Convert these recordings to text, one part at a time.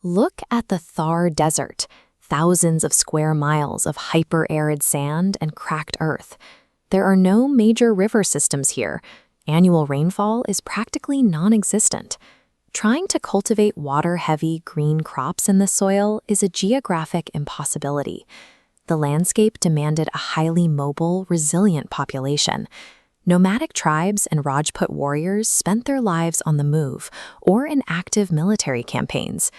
Look at the Thar Desert, thousands of square miles of hyper-arid sand and cracked earth. There are no major river systems here. Annual rainfall is practically non-existent. Trying to cultivate water-heavy green crops in this soil is a geographic impossibility. The landscape demanded a highly mobile, resilient population. Nomadic tribes and Rajput warriors spent their lives on the move or in active military campaigns.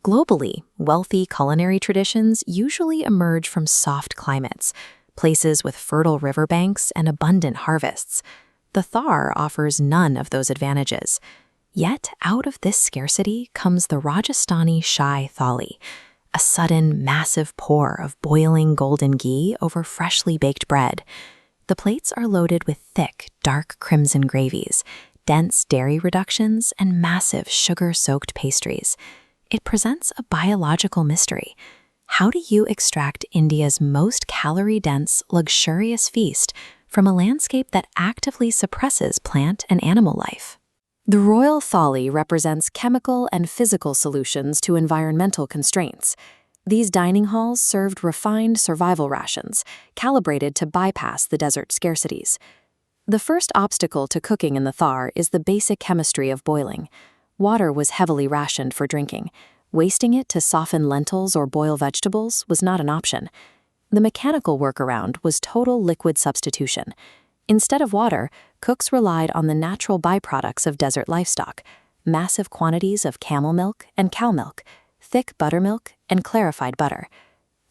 Globally, wealthy culinary traditions usually emerge from soft climates, places with fertile riverbanks and abundant harvests. The Thar offers none of those advantages. Yet, out of this scarcity comes the Rajasthani Thali, a sudden, massive pour of boiling golden ghee over freshly baked bread. The plates are loaded with thick, dark crimson gravies, dense dairy reductions, and massive sugar-soaked pastries. It presents a biological mystery. How do you extract India's most calorie-dense, luxurious feast from a landscape that actively suppresses plant and animal life? The Royal Thali represents chemical and physical solutions to environmental constraints. These dining halls served refined survival rations, calibrated to bypass the desert scarcities. The first obstacle to cooking in the Thar is the basic chemistry of boiling. Water was heavily rationed for drinking. Wasting it to soften lentils or boil vegetables was not an option. The mechanical workaround was total liquid substitution. Instead of water, cooks relied on the natural byproducts of desert livestock, massive quantities of camel milk and cow milk, thick buttermilk, and clarified butter.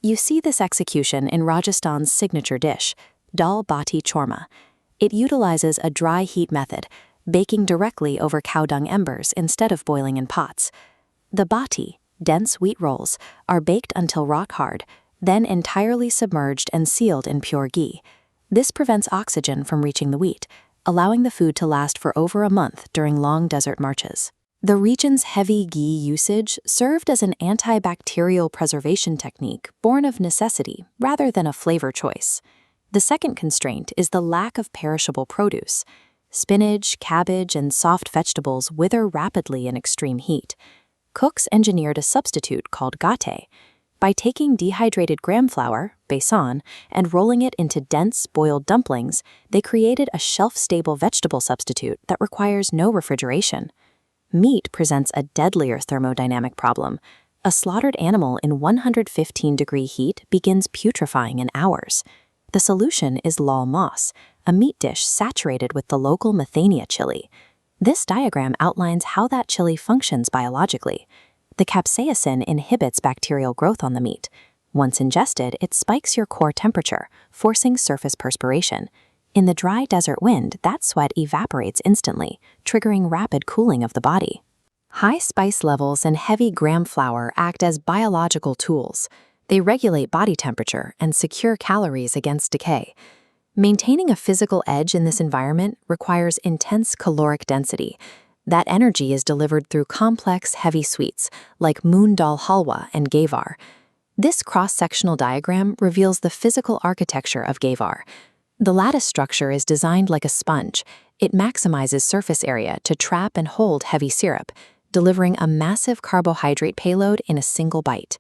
You see this execution in Rajasthan's signature dish, Dal Bati Churma. It utilizes a dry heat method, baking directly over cow dung embers instead of boiling in pots. The bati, dense wheat rolls, are baked until rock hard, then entirely submerged and sealed in pure ghee. This prevents oxygen from reaching the wheat, allowing the food to last for over a month during long desert marches. The region's heavy ghee usage served as an antibacterial preservation technique born of necessity rather than a flavor choice. The second constraint is the lack of perishable produce. Spinach, cabbage, and soft vegetables wither rapidly in extreme heat. Cooks engineered a substitute called gate. By taking dehydrated gram flour, besan, and rolling it into dense, boiled dumplings, they created a shelf-stable vegetable substitute that requires no refrigeration. Meat presents a deadlier thermodynamic problem. A slaughtered animal in 115-degree heat begins putrefying in hours. The solution is Laal Maans, a meat dish saturated with the local Mathania chili. This diagram outlines how that chili functions biologically. The capsaicin inhibits bacterial growth on the meat. Once ingested, it spikes your core temperature, forcing surface perspiration. In the dry desert wind, that sweat evaporates instantly, triggering rapid cooling of the body. High spice levels and heavy gram flour act as biological tools. They regulate body temperature and secure calories against decay. Maintaining a physical edge in this environment requires intense caloric density. That energy is delivered through complex, heavy sweets like moong dal halwa and Ghevar. This cross-sectional diagram reveals the physical architecture of Ghevar. The lattice structure is designed like a sponge. It maximizes surface area to trap and hold heavy syrup, delivering a massive carbohydrate payload in a single bite.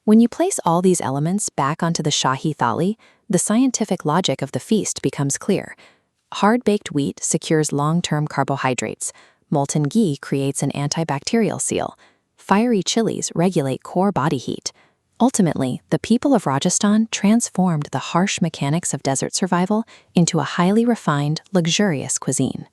When you place all these elements back onto the Shahi Thali, the scientific logic of the feast becomes clear. Hard-baked wheat secures long-term carbohydrates. Molten ghee creates an antibacterial seal. Fiery chilies regulate core body heat. Ultimately, the people of Rajasthan transformed the harsh mechanics of desert survival into a highly refined, luxurious cuisine.